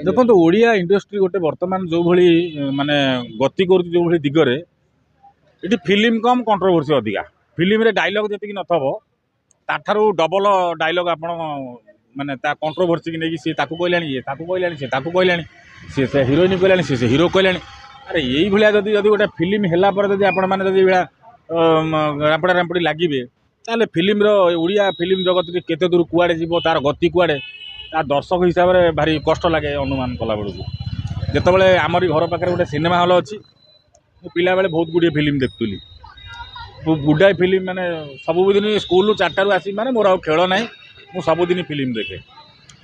देखो ओडिया इंडस्ट्री गोटे बर्तमान जो भली माने गति कर जो भली दिगरे ये फिल्म कम कंट्रोवर्सी अधिका फिल्म रे डायलॉग जी नथबो ताठारू डबल डायलॉग आपण माने ता कंट्रोवर्सी की नहीं सी ताकू कहलानी ये ताकू कहलानी से ताकू कहलानी से हीरोइन कहलानी से हीरो कहलानी अरे यही भाया जदि जदि गोटे फिल्म है जदि आपण मैंने जदि रापड़ा रापड़ी लगे ताले फिल्म ओडिया फिल्म जगत के केते दूर कुआड़े जीवो तार गति कुआड़े ता दर्शक हिसाब से भारी कष्ट लगे अनुमान कला बेलू जिते आमरी घर पाखे गोटे सिनेमा हल अच्छी पिला बेले बहुत गुड़िए फिल्म देखुली गुडाए फिल्म माने सबुदिन स्कूल 4टारू आसी माने मोर आ खेल ना मु सबुदिन फिल्म देखे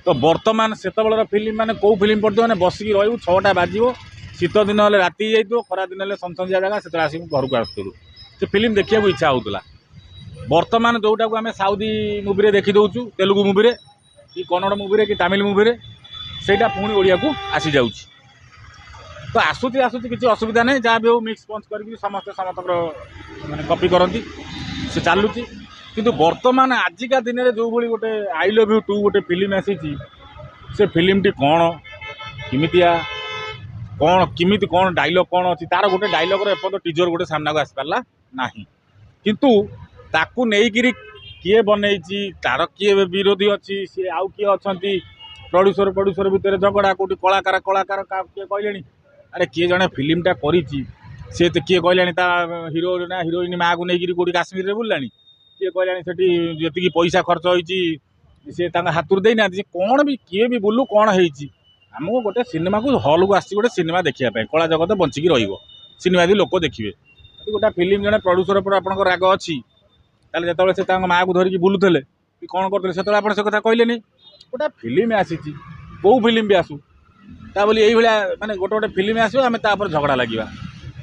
तो बर्तमान से फिल्म माने कौ फिल्म पड़ते मैंने बसिक रही 6टा बाजिव शीत दिन हेल्ले राति जाइए खरा दिन हेल्ले सनसनिया जगह से आसिक घर को आसलु से फिल्म देखा इच्छा होता बर्तमान जोटा को आम साउदी मुवी देखी दौचु तेलुगु मुवी कि कन्नड़ मुवी कि तमिल मुवी से पुणी ओडिया को आसी जाऊँ तो आसूची आसूची किसी असुविधा नहीं जहाँ भी हो मिक्स पंच करके समस्त समस्त मैंने कॉपी करती से चलुची किंतु वर्तमान आजिका दिन में जो भाई गोटे आई लव यू 2 गोटे फिल्म आसी से फिल्म टी कौन किमितिया कौन किमिति कौन डायलॉग कौन अच्छी तार गोटे डायलॉग एपर्त टीजर गोटे सामना को आसी पारला नहीं किंतु ताकू नहीं किए बनई तार किए विरोधी अच्छी सी आउ किए अच्छा प्रोड्यूसर भितर झगड़ा कौटी कलाकार कलाकार किए कहले अरे किए जड़े फिल्मटा करी सी तो किए कहला हिरो ना हिरोइन माँ को लेकिन कौटी काश्मीर में बुलानी किए कहला जी पैसा खर्च होती सी हाथ देना कौन भी किए भी बुलू कौन होमको गोटे सिनेमा को हल को आसी गोटे सिनेमा देखापी कला जगत बंचिकी रिनेमा यदि लोक देखिए यदि गोटे फिल्म जड़े प्रोड्यूसर पर आप राग अच्छी जो से माँ को धरिकी बुलूले कि कौन करते से आप कथा कहले गोटे फिल्म आसी कौ फिल्म भी आसू ता बोली यही भाया माने गोटे गोटे फिल्म आसो आम तापर झगड़ा लगे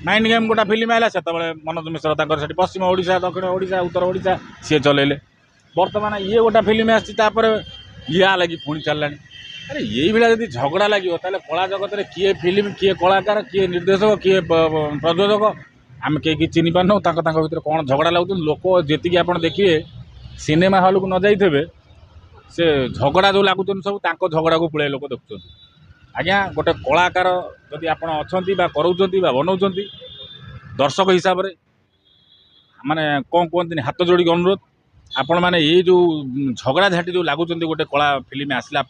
माइंड गेम गोटा फिल्म आला से मनोज मिश्र तक पश्चिम ओडिशा दक्षिण ओडिशा उत्तर ओडिशा सी चलैले बर्तमान ये गोटा फिल्म आपर या लगी पुणी चलला अरे यही भाया जब झगड़ा लगे कला जगत में किए फिल्म किए कलाकार किए निर्देशक किए प्रयोजक आम कहीं चिन्ह पार भर कौन झगड़ा लगुच लोक जी आप देखिए सिनेमा हल को न जाइए से झगड़ा जो लगुच सब झगड़ा को पुळे लोक देखुं आज्ञा गोटे कलाकार जदि आप अच्छा बनाऊँ दर्शक हिसाब से माने कौन कहते हाथ जोड़ी अनुरोध आपण मैंने ये जो झगड़ा झाटी जो लगुच गोटे कला फिल्म आसला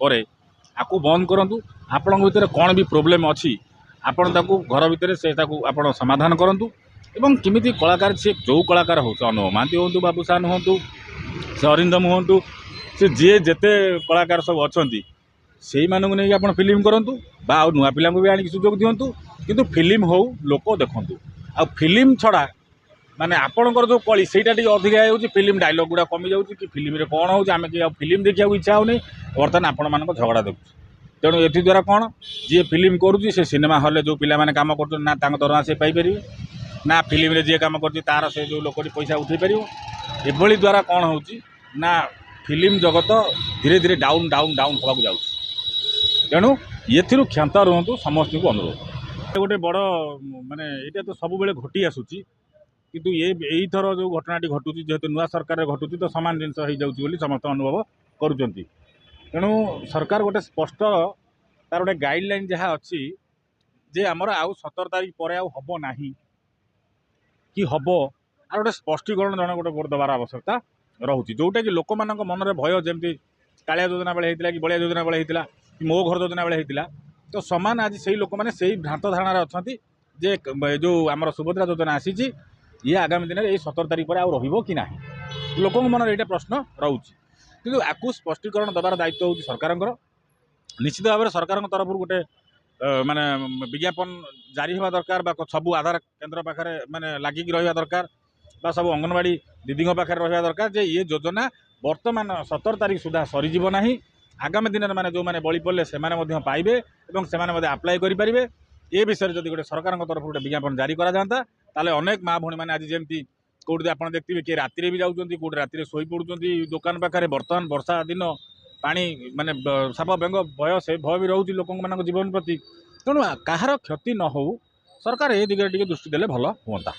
आपको बंद करूँ आपण भर कौन भी प्रोब्लेम अच्छी आपण घर भितर से आप समाधान करूँ एवं किमिति कलाकार सी जो कलाकार हो अनुभ महांती हूँ बाबूसान हूँ से अरिंदम हूँ से जी जेते कलाकार सब अच्छा से मानक नहीं आप फिल्म करूँ बा नुआ पिला भी आनिक सुजोग दिंतु किंतु फिल्म हो लोक देखूँ आ फिल्म छड़ा माने आपणकर जो कली सेटा अधिका हो फिल्म डायलॉग गुड़ा कमी जाऊँ कि फिल्म रे कौन हो फिल्म देखा इच्छा होनी बर्तमान आपण मान झगड़ा देखु तेणु ये द्वारा कौन जी फिल्म करुँच से सिनेमा हल जो पिला माने काम कर ना दरमा से पाइपर ना फिल्म रे जी काम कर तार से जो लोक पैसा उठे पार ये द्वारा कौन हो ना फिल्म जगत धीरे धीरे डाउन डाउन डाउन होगा जाऊँ तेणु ये क्षमत रुहतु समस्त को अनुरोध गोटे बड़ माने ये तो सब बेले घटी आसूची किंतु ये यही थर जो घटनाटी घटुची जेहेतु नुआ सरकार घटुची तो सामान जिनस हो जाऊँगी समस्त अनुभव करुँच तेणु सरकार गोटे स्पष्ट तार गोटे गाइडलाइन जहाँ अच्छी जे आमर आउ 17 तारीख पर हम ना कि हम आ गोटे स्पष्टीकरण जन गोटे दबार आवश्यकता रोचे जोटा कि लोक मान मनरे भय जमी कालिया योजना बेले होता कि बलिया योजना बेले होता कि मो घर योजना बेले होता तो सामान आज से लोक मैंने से भ्रांत धारणा अच्छा जे जो आम सुभद्रा योजना आसी ये आगामी दिन में 17 तारीख पर आउ कि ना लोक मन ये प्रश्न रोचे कि आपको स्पष्टीकरण दबार दायित्व हूँ सरकार निश्चित भाव में सरकार तरफ गोटे माने विज्ञापन जारी होगा दरकार सबू आधार केन्द्र पाखे माने लागिक रहा दरकार सब अंगनवाड़ी दीदी पाखे रहा दरकार जे ये योजना वर्तमान 17 तारीख सुधा सरीज ना आगामी दिन में जो मैंने बड़ी पड़े से पाइबे और से आप्लाय करेंगे ये विषय जब गोटे सरकार तरफ गोटे विज्ञापन जारी करा जाता ताले अनेक माँ भौणी मैंने आज जमी कौटी आप देखते किए राति भी जाऊँच कौट राति शोई पड़ुं दुकान पाखे बर्तमान वर्षा दिन पानी माने साप बेंग भय से भय भी रोचे लोक मान जीवन प्रति तेणु कहार क्षति न हो सरकार ये दिगरे दृष्टि देले भल हुआ।